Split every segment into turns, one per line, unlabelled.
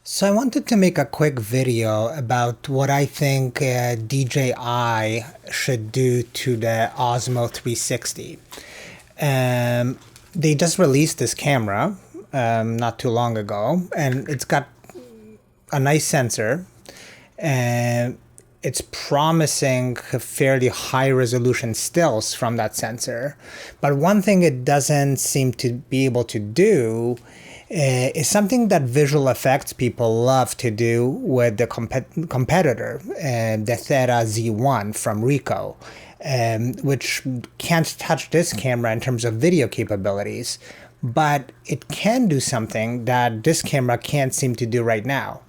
So I wanted to make a quick video about what I think DJI should do to the Osmo 360. Um, they just released this camera not too long ago, and it's got a nice sensor. And it's promising fairly high resolution stills from that sensor. But one thing it doesn't seem to be able to do is something that visual effects people love to do with the competitor, the Theta Z1 from Ricoh, which can't touch this camera in terms of video capabilities, but it can do something that this camera can't seem to do right now.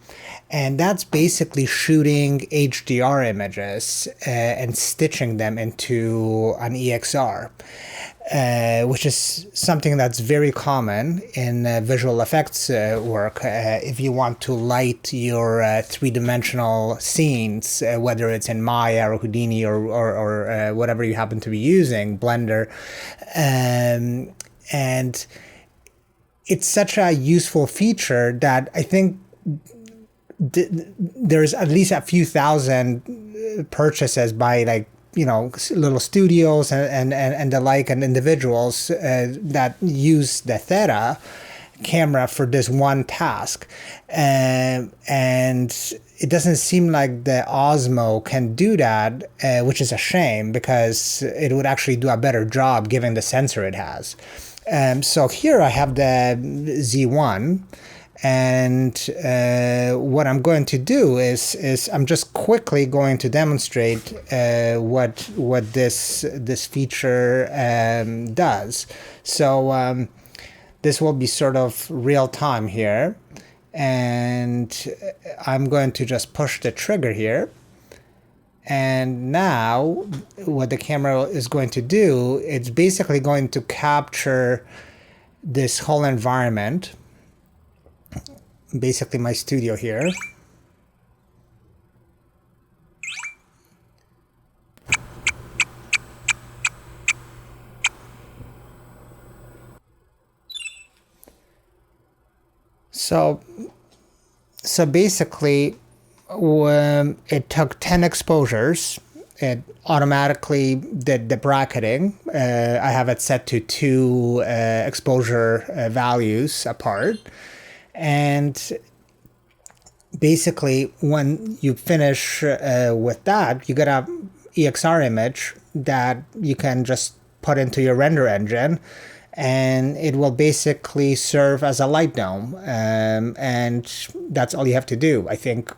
And that's basically shooting HDR images and stitching them into an EXR, which is something that's very common in visual effects work. If you want to light your three-dimensional scenes, whether it's in Maya or Houdini or whatever you happen to be using, Blender, and it's such a useful feature that I think there's at least a few thousand purchases by little studios and the like, and individuals that use the Theta camera for this one task, and it doesn't seem like the Osmo can do that, which is a shame because it would actually do a better job given the sensor it has. So here I have the Z1. And what I'm going to do is I'm just quickly going to demonstrate what this feature does. So this will be sort of real time here, and I'm going to just push the trigger here. And now what the camera is going to do, it's basically going to capture this whole environment. Basically my studio here. So basically it took 10 exposures. It automatically did the bracketing. I have it set to 2 exposure values apart. And basically, when you finish with that, you get a EXR image that you can just put into your render engine, and it will basically serve as a light dome. And that's all you have to do. I think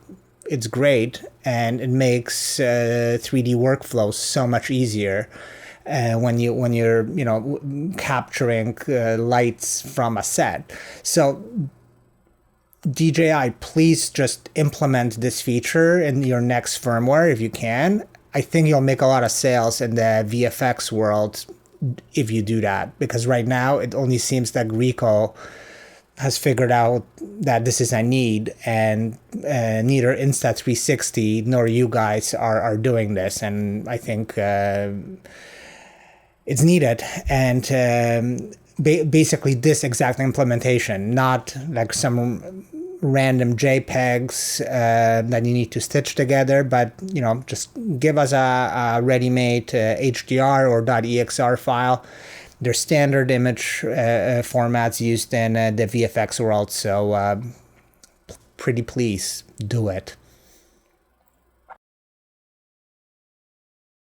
it's great, and it makes 3D workflow so much easier. When you're capturing lights from a set. So DJI, please just implement this feature in your next firmware if you can. I think you'll make a lot of sales in the VFX world if you do that, because right now it only seems that Ricoh has figured out that this is a need, and neither Insta360 nor you guys are doing this, and I think it's needed. And basically this exact implementation, not like some random JPEGs that you need to stitch together, but just give us a ready-made HDR or .exr file. They're standard image formats used in the VFX world, so pretty please do it.